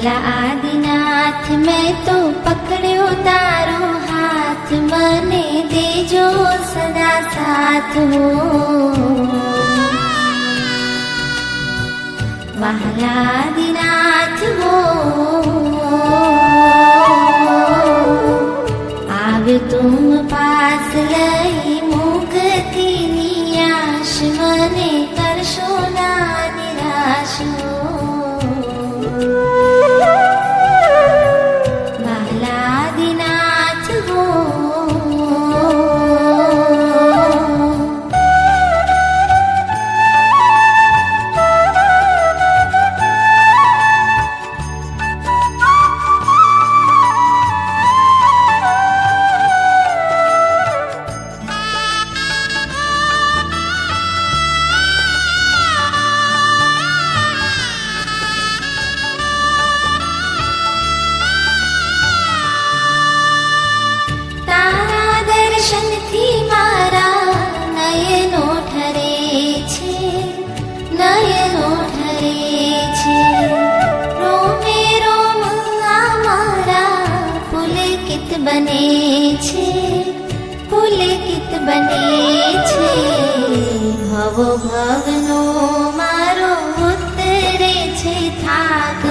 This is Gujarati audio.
વાલા આદિનાથ મેં તો પકડ્યો તારો હાથ, મને દેજો સદા સાથ હો. વાલા આદિનાથ હો, આવ્યો તુમ પાસ લઈ મુક્તિ નિયાશ, મને કરશો ના નિરાશ હો. દર્શનથી મારા નયનો ઠરે છે, નયનો ઠરે છે. રોમે રોમ આ મારા પુલકિત બને છે, પુલકિત બને છે. ભવો ભવનો મારો ઉતરે છે થાક